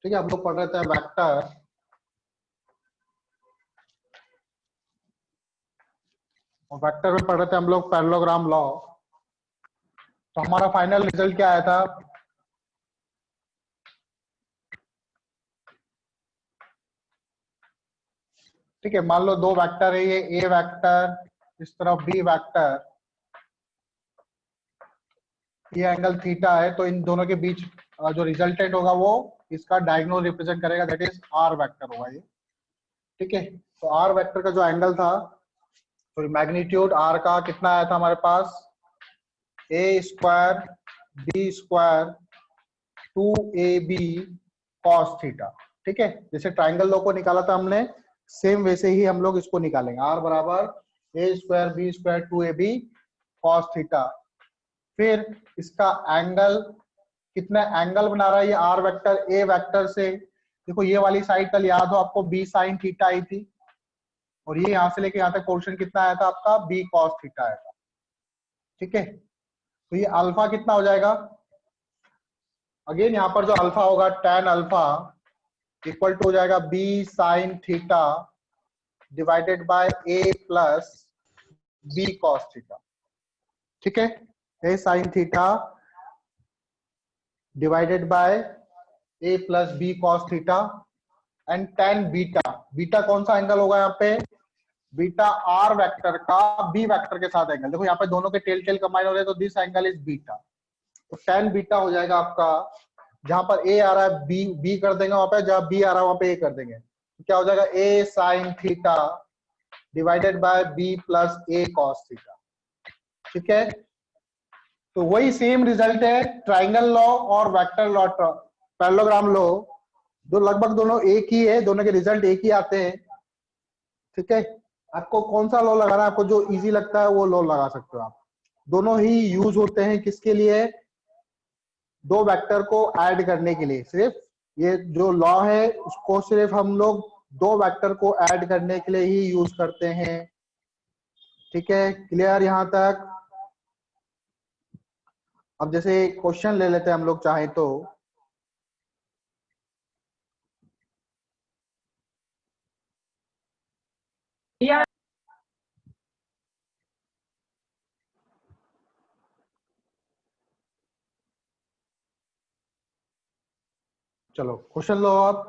ठीक है, हम लोग पढ़ रहे थे वेक्टर। और वेक्टर में पढ़ रहे थे हम लोग पैरेललोग्राम लॉ। तो हमारा फाइनल रिजल्ट क्या आया था? ठीक है, मान लो दो वेक्टर है, ये ए वेक्टर, इस तरफ बी वेक्टर, ये एंगल थीटा है, तो इन दोनों के बीच जो रिजल्टेंट होगा वो इसका डायगोनल रिप्रेजेंट करेगा, दैट इज आर वेक्टर होगा ये। ठीक है, तो आर वेक्टर का जो एंगल था, तो मैग्नीट्यूड आर का कितना आया था हमारे पास? A square B square 2ab cos theta. ठीक है, जैसे ट्राइंगल लॉ को निकाला था हमने, सेम वैसे ही हम लोग इसको निकालेंगे। आर बराबर A square B square 2ab cos theta. फिर इसका एंगल, कितना एंगल बना रहा है ये आर वेक्टर ए वेक्टर से? देखो ये वाली साइड कल याद हो आपको बी साइन थीटा आई थी, और ये यहां से लेके यहां तक पोर्शन कितना आया था आपका? बी कॉस थीटा आया था। ठीक है, तो ये अल्फा कितना हो जाएगा? अगेन यहाँ पर जो अल्फा होगा tan अल्फा इक्वल टू हो जाएगा B sine theta divided by A plus B cos theta. ठीक है, A sine theta divided by A plus B cos theta and tan beta. Beta कौन सा एंगल होगा यहाँ पे? बीटा आर वेक्टर का बी वेक्टर के साथ एंगल। देखो यहाँ पे दोनों के टेल टेल कंबाइन हो रहे हैं, तो दिस एंगल इज बीटा। तो tan बीटा हो जाएगा आपका, जहां पर ए आ रहा है बी बी कर देंगे वहां पे, जहां बी आ रहा है वहां पे ए कर देंगे, तो क्या हो जाएगा? A sine theta divided by B plus A cos theta. ठीक है, तो वही सेम रिजल्ट है ट्राइंगल लॉ और वेक्टर लॉ, पैरेललोग्राम लॉ, जो लगभग दोनों एक ही है, दोनों के रिजल्ट एक ही आते हैं। ठीक है, आपको कौन सा लॉ लगाना है, आपको जो इजी लगता है वो लॉ लगा सकते हो आप। दोनों ही यूज होते हैं किसके लिए? दो वेक्टर को ऐड करने के लिए। सिर्फ ये जो लॉ है उसको सिर्फ हम लोग दो वेक्टर को ऐड करने के लिए ही यूज करते हैं। ठीक है, क्लियर यहां तक? अब जैसे क्वेश्चन ले लेते हैं हम लोग चाहें तो। चलो क्वेश्चन लो आप।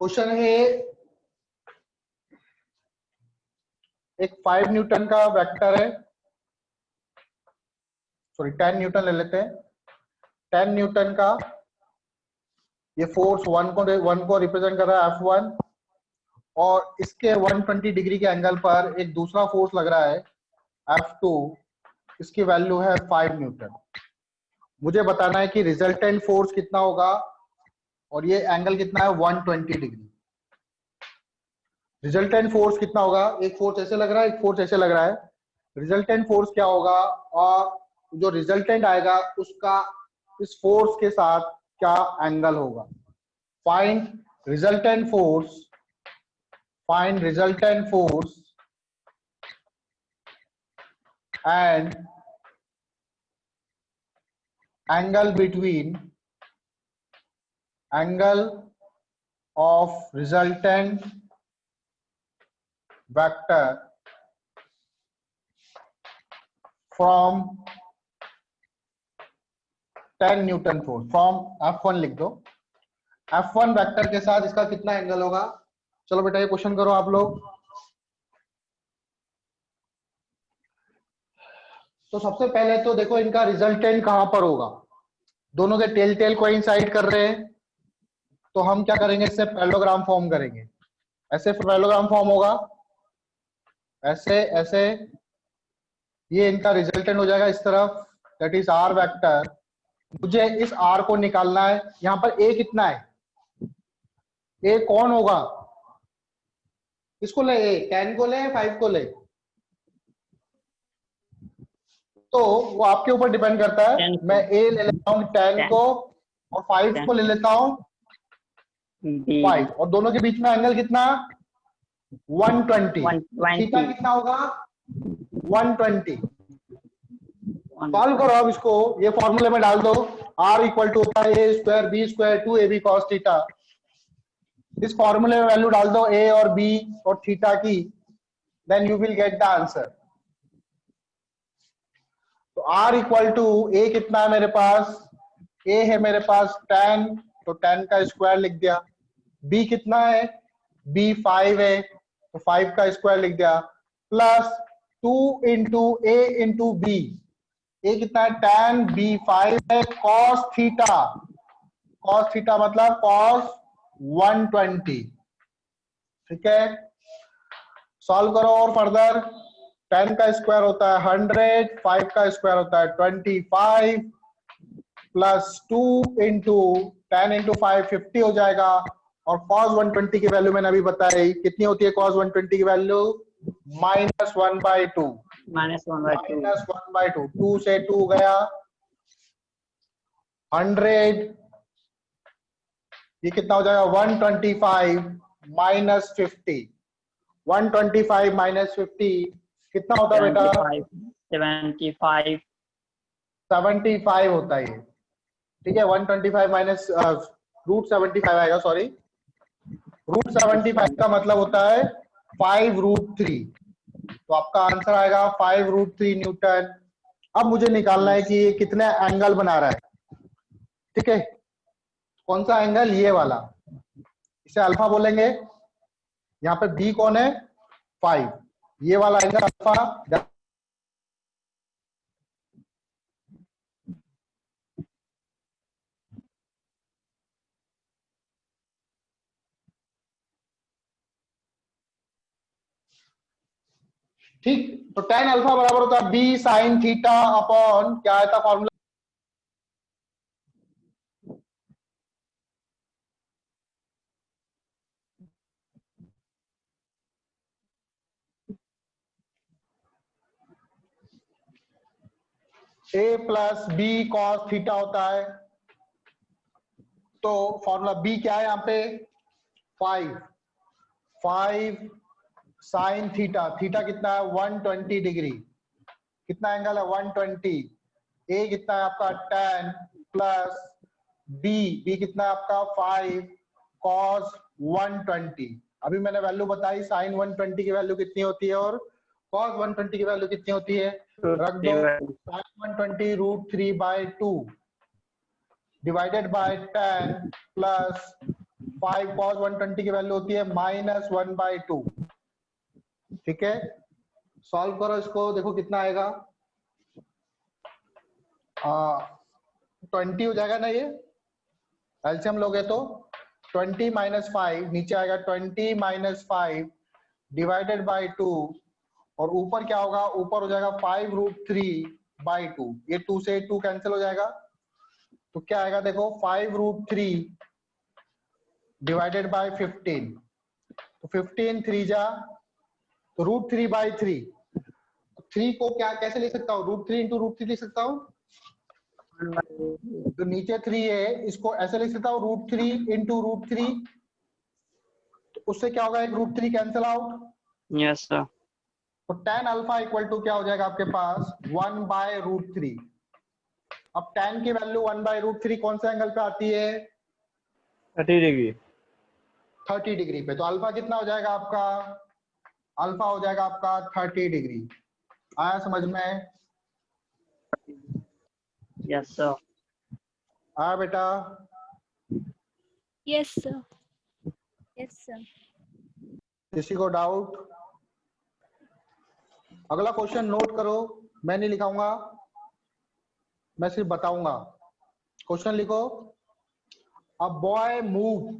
क्वेश्चन है एक 5 न्यूटन का वेक्टर है, सॉरी 10 न्यूटन ले लेते हैं। 10 न्यूटन का ये फोर्स वन को रिप्रेजेंट कर रहा है F1, और इसके 120 डिग्री के एंगल पर एक दूसरा फोर्स लग रहा है F2, इसकी वैल्यू है 5 न्यूटन। मुझे बताना है कि रिजल्टेंट फोर्स कितना होगा, और ये एंगल कितना है? 120 डिग्री। रिजल्टेंट फोर्स कितना होगा? एक फोर्स ऐसे लग रहा है, एक फोर्स ऐसे लग रहा है। रिजल्टेंट फोर्स क्या होगा, और जो रिजल्टेंट आएगा उसका इस फोर्स के साथ क्या एंगल होगा? Find resultant force, find resultant force and angle between angle of resultant vector from 10 Newton force from F1 लिख दो। F1 वेक्टर के साथ इसका कितना एंगल होगा? चलो बेटा ये क्वेश्चन करो आप लोग। तो सबसे पहले तो देखो इनका रिजल्टेंट कहां पर होगा। दोनों के टेल टेल कोइंसाइड कर रहे हैं, तो हम क्या करेंगे? इससे पैरेललोग्राम फॉर्म करेंगे। ऐसे पैरेललोग्राम फॉर्म होगा, ऐसे ऐसे, ये इनका रिजल्टेंट हो जाएगा इस तरफ, दैट इज आर वेक्टर। मुझे इस आर को निकालना है। यहां पर ए कितना है? ए कौन होगा? किसको ले? ए 10 को ले, 5 को ले? तो वो आपके ऊपर डिपेंड करता है। मैं ए ले लेता हूँ 10 को, और 5 को ले लेता हूँ 5, और दोनों के बीच में एंगल कितना? 120। थीटा कितना होगा? 120। सॉल्व करो अब इसको, ये फॉर्मूले में डाल दो। r इक्वल टू होता है a square b square 2ab cos theta. इस फॉर्मूले में वैल्यू डाल दो a और b और थीटा की, then you will get the answer. तो r इक्वल टू a कितना है मेरे पास, a है मेरे पास 10, तो 10 का स्क्वायर लिख दिया। b कितना है, b 5 है, तो 5 का स्क्वायर लिख दिया, plus 2 into a into b। a कितना है 10, b 5 है, cos थीटा, cos थीटा मतलब cos 120। ठीक है, सॉल्व करो और फर्दर। 10 का स्क्वायर होता है 100, 5 का स्क्वायर होता है 25, प्लस 2 इंटू 10 इंटू 5 50 हो जाएगा। और cos 120 की वैल्यू मैंने अभी बताई कितनी होती है, cos 120 की वैल्यू -1/2। -1/2, 2 से 2 गया 100, ये कितना हो जाएगा 125 माइनस 50। 125 माइनस 50 कितना होता है बेटा, 75 75 होता है ये। ठीक है, 125 माइनस √75 आएगा, सॉरी √75 का मतलब होता है 5√3। तो आपका आंसर आएगा 5√3 न्यूटन। अब मुझे निकालना है कि ये कितने एंगल बना रहा है। ठीक है, कौन सा एंगल, ये वाला, इसे अल्फा बोलेंगे। यहाँ पे बी कौन है 5, ये वाला एंगल अल्फा। ठीक, तो tan अल्फा बराबर होता है b sin थीटा अपॉन क्या आया था formula, a plus b cos theta होता है। तो फॉर्मूला b क्या है यहाँ पे 5 साइन थीटा, थीटा कितना है 120 डिग्री, कितना एंगल है 120। a कितना है आपका 10 प्लस b कितना है आपका 5 cos 120। अभी मैंने वैल्यू बताई साइन 120 की वैल्यू कितनी होती है और cos 120 की वैल्यू कितनी होती है, रख दो। Sine 120 √3/2 divided by 10 plus 5 cos 120 की वैल्यू होती है -1/2। ठीक है, सॉल्व करो इसको, देखो कितना आएगा, 20 हो जाएगा ना, ये एलसीएम लोगे तो 20 माइनस 5 नीचे आएगा 20 माइनस 5 डिवाइडेड बाय 2, और ऊपर क्या होगा, ऊपर हो जाएगा 5√3/2। ये 2 से 2 कैंसिल हो जाएगा, तो क्या आएगा देखो 5√3 डिवाइडेड बाय 15, तो 15 3 जा, तो √3/3। 3 को क्या कैसे लिख सकता हूँ, √3 इंटू √3 लिख सकता हूँ। तो नीचे 3 है, इसको ऐसे लिख सकता हूँ √3 इंटू √3, तो उससे क्या होगा, एक √3 कैंसिल आउट। Yes sir. तो tan अल्फा इक्वल टू क्या हो जाएगा आपके पास 1/√3। अब tan की वैल्यू 1/√3 कौन से एंगल पे आती है 30 डिग्री। 30 डिग्री पे। तो अल्फा कितना हो जाएगा आपका, अल्फा हो जाएगा आपका 30 डिग्री। आया समझ में, यस सर। आया बेटा, यस सर, यस सर। किसी को डाउट। अगला क्वेश्चन नोट करो, मैं नहीं लिखाऊंगा, मैं सिर्फ बताऊंगा। क्वेश्चन लिखो, अ बॉय मूव,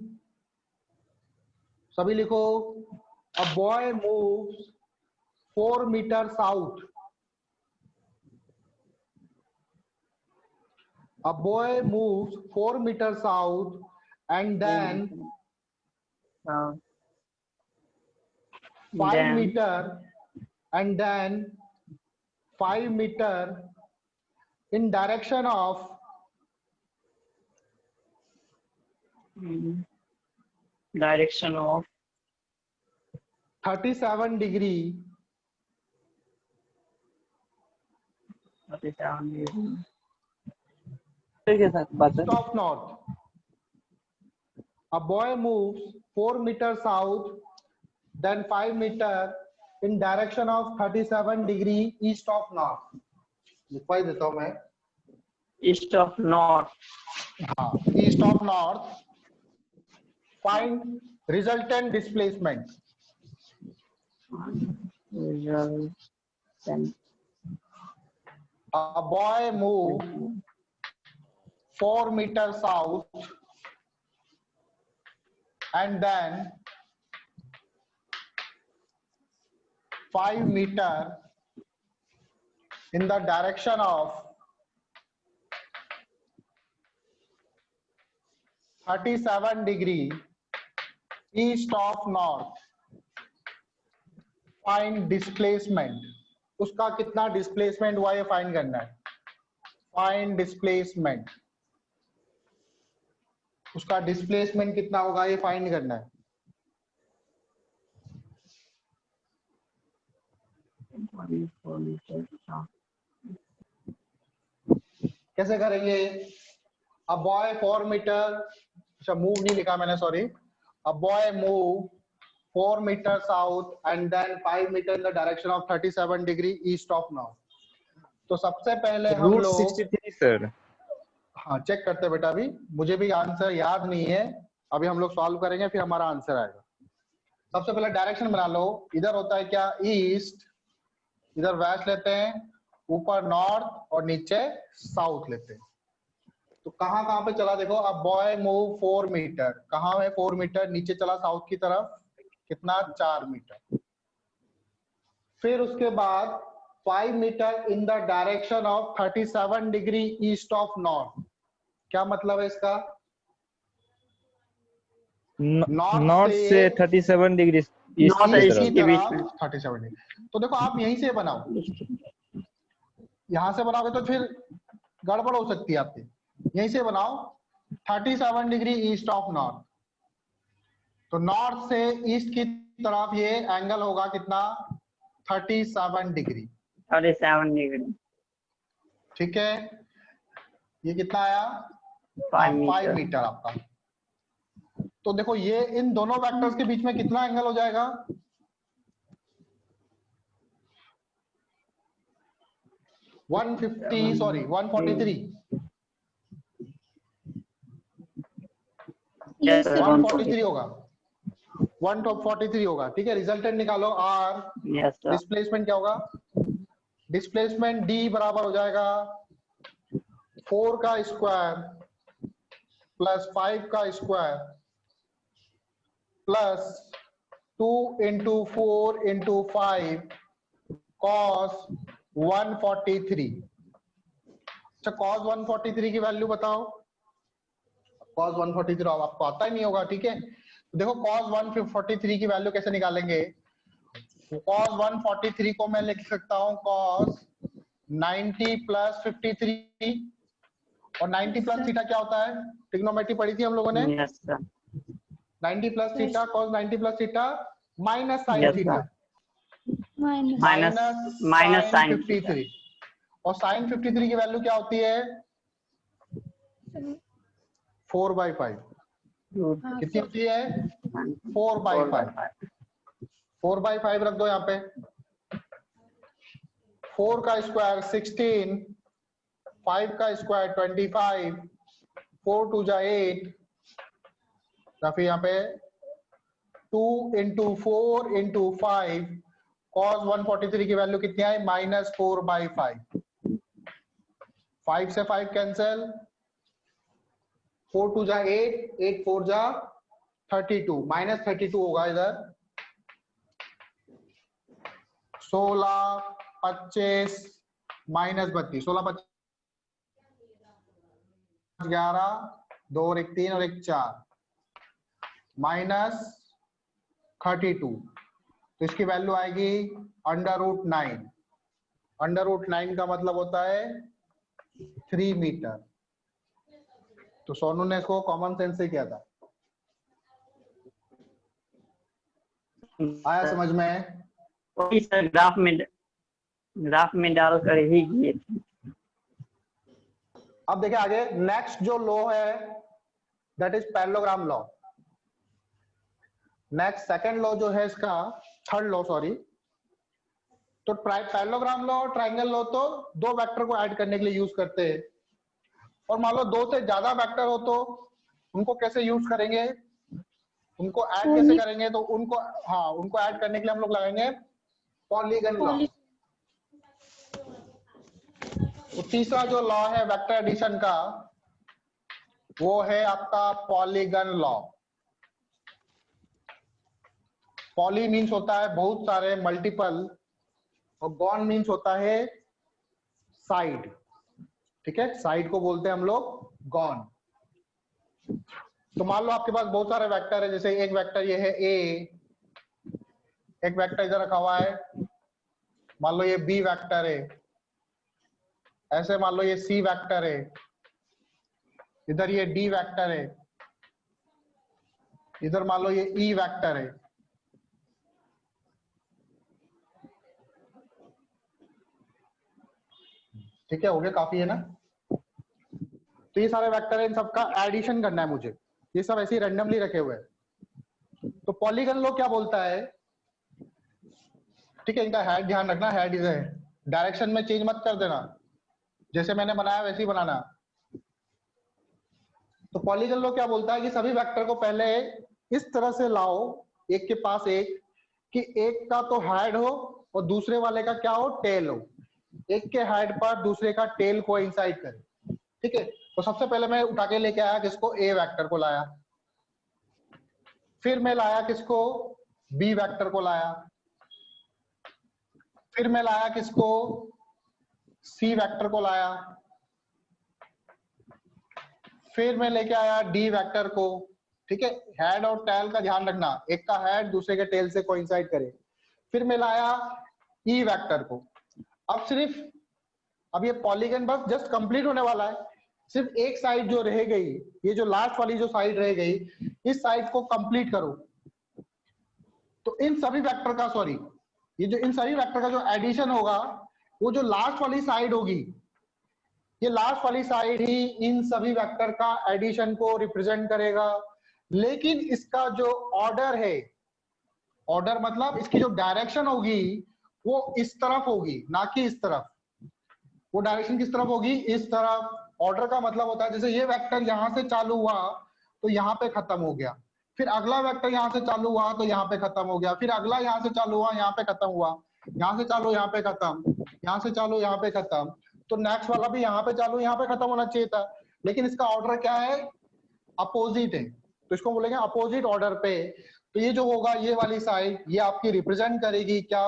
सभी लिखो, a boy moves 4 metre south, a boy moves 4 meters south and then 5 meter and then 5 meter in direction of direction of 37 degree 37 degree के साथ बात है। east of north. A boy moves 4 meters south, then 5 meters in direction of 37 degree east of north. लिखवा देता हूं मैं। East of north. हाँ, east of north. Find resultant displacement. A boy moves 4 meters south and then 5 meters in the direction of 37 degree east of north. Find displacement. उसका कितना displacement हुआ ये find करना है। फाइंड डिस्प्लेसमेंट, उसका displacement कितना होगा ये फाइंड करना है। कैसे करेंगे? अ बॉय 4 मीटर, अच्छा मूव नहीं लिखा मैंने, sorry. A boy move 4 meters south and then 5 meters in the direction of 37 degree east of north. तो सबसे पहले हम रूट लोग 63 सर। हाँ चेक करते बेटा, अभी मुझे भी आंसर याद नहीं है, अभी हम लोग सॉल्व करेंगे फिर हमारा आंसर आएगा। सबसे पहले डायरेक्शन बना लो। इधर होता है क्या? ईस्ट, इधर वेस्ट लेते हैं, ऊपर नॉर्थ और नीचे साउथ लेते हैं। तो कहाँ कहाँ पे चला देखो। अब बॉय मूव 4 मीटर, कहाँ है 4 मीटर? नीचे चला साउथ की तरफ, कितना? 4 मीटर। फिर उसके बाद 5 metre in the direction of 37 degree east of north. क्या मतलब है इसका? नॉर्थ से 37 डिग्री ईस्ट की तरफ। 37 डिग्री। तो देखो आप यहीं से बनाओ, यहां से बनाओगे तो फिर गड़बड़ हो सकती है आपकी। यहीं से बनाओ 37 डिग्री ईस्ट ऑफ नॉर्थ। तो नॉर्थ से ईस्ट की तरफ ये एंगल होगा कितना? 37 डिग्री। 37 डिग्री। ठीक है, ये कितना आया? 5 मीटर आपका। तो देखो ये इन दोनों वेक्टर्स के बीच में कितना एंगल हो जाएगा? 143 Yes, sir. 143 होगा, 143 होगा। ठीक है, रिजल्टेंट निकालो। आर डिस्प्लेसमेंट क्या होगा? डिस्प्लेसमेंट डी बराबर हो जाएगा 4 का स्क्वायर प्लस 5 का square plus 2 into 4 into 5 cos 143। अच्छा कॉस 143 की वैल्यू बताओ। कॉस 143 आपको आता ही नहीं होगा। ठीक है, देखो cos 143 की वैल्यू कैसे निकालेंगे? cos 143 को मैं लिख सकता हूं cos 90 प्लस 53, और 90 प्लस थीटा क्या होता है? ट्रिग्नोमेट्री पढ़ी थी हम लोगों ने। 90 plus theta, cos 90 plus theta minus sine theta, minus sine 53। और साइन 53 की वैल्यू क्या होती है? 4/5। कितनी होती है? 4/5। 4/5 रख दो यहाँ पे। 4 का स्क्वायर 16, 5 का स्क्वायर 25, 4 2 जा 8, या फिर यहाँ पे 2 इंटू 4 इंटू 5 cos 143 की वैल्यू कितनी आई? -4/5। 5 से 5 कैंसिल, 4 2 जा 8, 8 4 जा 32, -32 होगा इधर। 16 25 -32, 16 25 11, 2 और 1 3 और 1 4 -32। तो इसकी वैल्यू आएगी √9। √9 का मतलब होता है 3 मीटर। तो सोनू ने इसको कॉमन सेंस से किया था। आया समझ में? वही सर ग्राफ में डालकर ही किए थे। अब देखिए आगे नेक्स्ट जो लॉ है that is parallelogram law. Next second law जो है इसका, थर्ड लॉ सॉरी, तो पैरेललोग्राम लॉ और ट्रायंगल लॉ तो दो वेक्टर को ऐड करने के लिए यूज करते हैं। और मान लो दो से ज्यादा वेक्टर हो तो उनको कैसे यूज करेंगे, उनको ऐड कैसे करेंगे, तो उनको उनको ऐड करने के लिए हम लोग लगाएंगे पॉलीगन लॉ। तो तीसरा जो लॉ है वेक्टर एडिशन का वो है आपका पॉलीगन लॉ। पॉली मीन्स होता है बहुत सारे, मल्टीपल, और गॉन मीन्स होता है साइड। ठीक है, साइड को बोलते हैं हम लोग गॉन। तो मान लो आपके पास बहुत सारे वेक्टर है, जैसे एक वेक्टर ये है ए, एक वेक्टर इधर रखा हुआ है, मान लो ये बी वेक्टर है, ऐसे मान लो ये सी वेक्टर है, इधर ये डी वेक्टर है, इधर मान लो ये ई वेक्टर है। ठीक है, हो गया, काफी है ना। तो ये सारे वेक्टर है, इन सबका एडिशन करना है मुझे, ये सब ऐसे ही रैंडमली रखे हुए हैं। तो पॉलीगन लॉ क्या बोलता है, ठीक है, इनका हेड ध्यान रखना, हेड इज है, डायरेक्शन में चेंज मत कर देना, जैसे मैंने बनाया वैसे ही बनाना। तो पॉलीगन लॉ क्या बोलता है कि सभी वेक्टर को पहले इस तरह से लाओ, एक के पास एक, कि एक का तो हेड हो और दूसरे वाले का क्या हो, टेल हो, एक के हेड पर दूसरे का टेल को इंसाइड करे। ठीक है, तो सबसे पहले मैं उठा के लेके आया किसको, ए वेक्टर को लाया, फिर मैं लाया किसको, बी वेक्टर को लाया, फिर मैं लाया किसको, सी वेक्टर को लाया, फिर मैं लेके आया डी वेक्टर को। ठीक है, हेड और टेल का ध्यान रखना, एक का हेड दूसरे के टेल से कोइंसाइड करे। फिर मैं लाया ई वेक्टर को। अब ये पॉलीगन बस जस्ट कंप्लीट होने वाला है, सिर्फ एक साइड जो रह गई, ये जो लास्ट वाली जो साइड रह गई, इस साइड को कंप्लीट करो। तो इन सभी वेक्टर का, सॉरी, ये जो इन सभी वेक्टर का जो एडिशन होगा, वो जो लास्ट वाली साइड होगी, ये लास्ट वाली साइड ही इन सभी वेक्टर का एडिशन को रिप्रेजेंट करेगा। लेकिन इसका जो ऑर्डर है, ऑर्डर मतलब इसकी जो डायरेक्शन होगी वो इस तरफ होगी, ना कि इस तरफ। वो डायरेक्शन किस तरफ होगी, इस तरफ। ऑर्डर का मतलब होता है जैसे ये वेक्टर यहां से चालू हुआ तो यहाँ पे खत्म हो गया, फिर अगला वेक्टर यहाँ से चालू हुआ तो यहाँ पे खत्म हो गया, फिर अगला यहाँ से चालू हुआ यहाँ पे खत्म हुआ, यहाँ से चालू यहाँ पे खत्म, यहाँ से चालू यहाँ पे खत्म। तो नेक्स्ट वाला भी यहाँ पे चालू यहाँ पे खत्म होना चाहिए था, लेकिन इसका ऑर्डर क्या है, अपोजिट है, तो इसको बोलेंगे अपोजिट ऑर्डर पे। तो ये जो होगा, ये वाली साइड, ये आपकी रिप्रेजेंट करेगी क्या,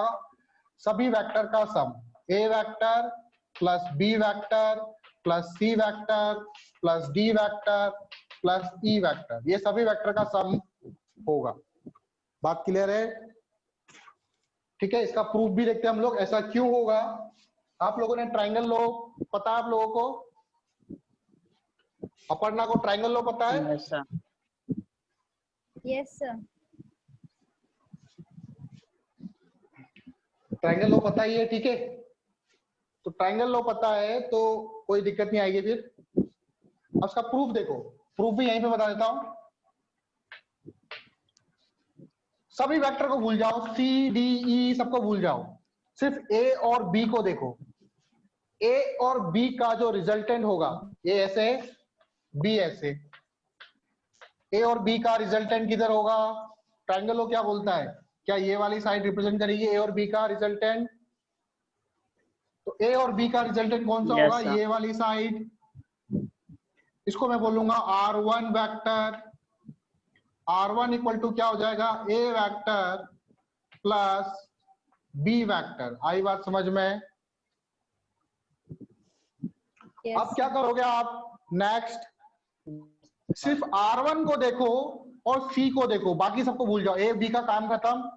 सभी वेक्टर का sum, A vector plus B vector plus C vector plus D vector plus E vector, ये सभी वेक्टर का सम होगा। बात क्लियर है? ठीक है, इसका प्रूफ भी देखते हैं हम लोग, ऐसा क्यों होगा। आप लोगों ने ट्रायंगल लॉ पता है, आप लोगों को, अपर्णा को ट्रायंगल लॉ पता है? Yes sir. ट्रायंगल लॉ पता ही है, ठीक है। तो ट्रायंगल लॉ पता है तो कोई दिक्कत नहीं आएगी। फिर अब इसका प्रूफ देखो, प्रूफ भी यहीं पे बता देता हूं। सभी वेक्टर को भूल जाओ, सी डी ई सबको भूल जाओ, सिर्फ ए और बी को देखो। ए और बी का जो रिजल्टेंट होगा, ए ऐसे बी ऐसे, ए और बी का रिजल्टेंट किधर होगा, ट्रायंगल लॉ क्या बोलता है, क्या ये वाली साइड रिप्रेजेंट करेगी ए और बी का रिजल्टेंट? तो ए और बी का रिजल्टेंट कौन सा होगा, ये वाली साइड। इसको मैं बोलूंगा R1 vector. R1 equal to क्या हो जाएगा, ए वेक्टर प्लस बी वेक्टर। आई बात समझ में? Yes. अब क्या करोगे आप, नेक्स्ट सिर्फ R1 को देखो और C को देखो, बाकी सबको भूल जाओ, ए बी का काम खत्म।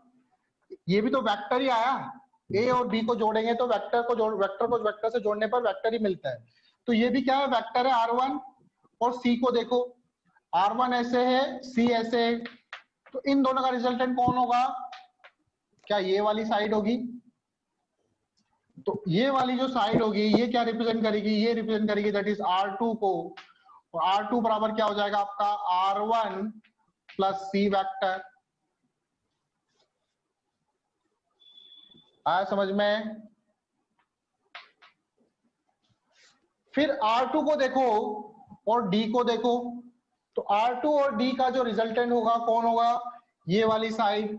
ये भी तो वेक्टर ही आया, ए और बी को जोड़ेंगे तो वेक्टर को वेक्टर से जोड़ने पर वेक्टर ही मिलता है। तो ये भी क्या है, वेक्टर है R1। और C को देखो, R1 ऐसे है, C ऐसे है, तो इन दोनों का रिजल्टेंट कौन होगा, क्या ये वाली साइड होगी? तो ये वाली जो साइड होगी ये क्या रिप्रेजेंट करेगी, ये रिप्रेजेंट करेगी दैट इज R2 को, और R2 बराबर क्या हो जाएगा आपका R1 प्लस C वेक्टर। आया समझ में? फिर R2 को देखो और D को देखो, तो R2 और D का जो रिजल्टेंट होगा कौन होगा, ये वाली साइड,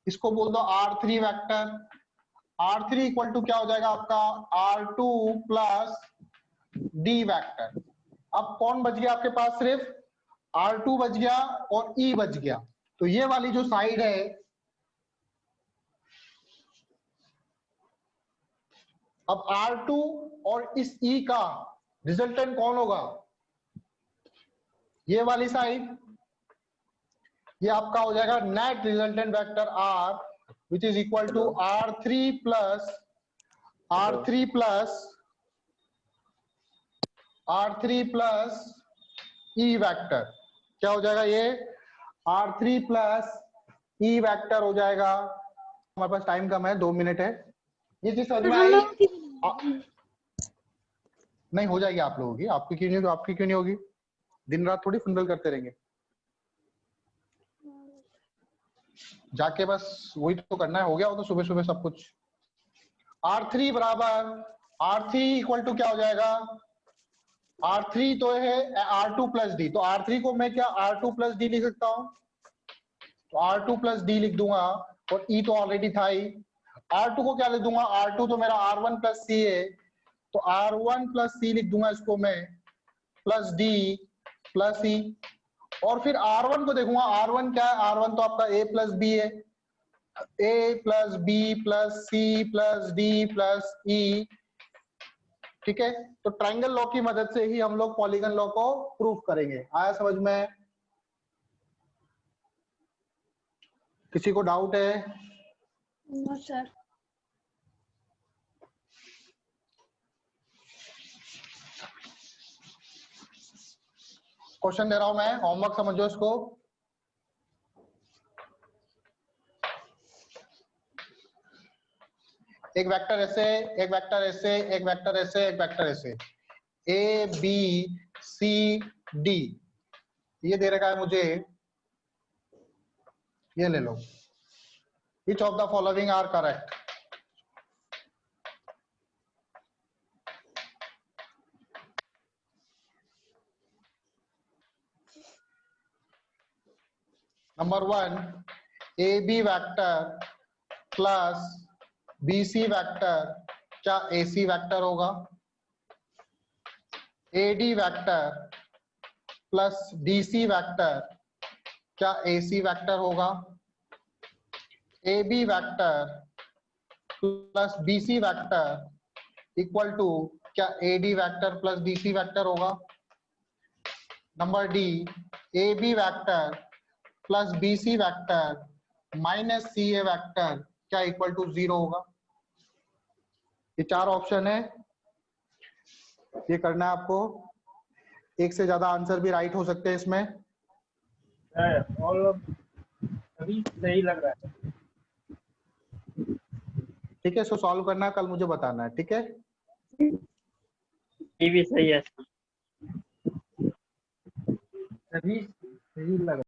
इसको बोल दो R3 vector. R3 equal to क्या हो जाएगा आपका R2 प्लस D वेक्टर। अब कौन बच गया आपके पास, सिर्फ R2 बच गया और E बच गया। तो ये वाली जो साइड है, अब R2 और इस E का रिजल्टेंट कौन होगा, ये वाली साइड, ये आपका हो जाएगा net resultant vector R, which is equal to R3 plus E vector. क्या हो जाएगा ये R3 प्लस E वेक्टर हो जाएगा। हमारे पास टाइम कम है, 2 मिनट है। ये चीज समझ में आई? नहीं हो जाएगी आप लोगों की, आपकी क्यों नहीं, आपकी क्यों नहीं होगी? दिन रात थोड़ी फुंडल करते रहेंगे, जाके बस वही तो करना है। हो गया हो तो सुबह सुबह सब कुछ। R3 बराबर R3 इक्वल टू क्या हो जाएगा, R3 तो है R2 प्लस डी, तो R3 को मैं क्या R2 प्लस डी लिख सकता हूं, तो R2 प्लस डी लिख दूंगा, और E तो ऑलरेडी था ही। R2 को क्या लिख दूंगा, R2 तो मेरा R1 प्लस सी है, तो R1 प्लस सी लिख दूंगा इसको मैं, प्लस डी प्लस ई। और फिर R1 को देखूंगा, R1 क्या है, R1 तो आपका A प्लस बी है, A plus B plus C plus D plus E. ठीक है, तो ट्रायंगल लॉ की मदद से ही हम लोग पॉलीगन लॉ को प्रूफ करेंगे। आया समझ में? किसी को डाउट है? No sir. क्वेश्चन दे रहा हूं मैं, होमवर्क समझो इसको। एक वेक्टर ऐसे, एक वेक्टर ऐसे, एक वेक्टर ऐसे, एक वेक्टर ऐसे, ए बी सी डी, ये दे रखा है मुझे, ये ले लो। Which of the following are correct? Number 1, A B vector plus B C vector क्या ए सी वेक्टर होगा? A D vector plus D C vector क्या ए सी वेक्टर होगा? A B vector plus B C vector equal to क्या A D vector plus B C vector होगा? Number D, A B vector plus B C vector minus C A vector क्या equal to 0 होगा? ये 4 option है, ये करना है आपको। एक से ज्यादा आंसर भी राइट हो सकते हैं इसमें। और अभी सही लग रहा है। ठीक है, इसको सॉल्व करना है, कल मुझे बताना है। ठीक है, ये भी सही है। अभी सही लग रहा है।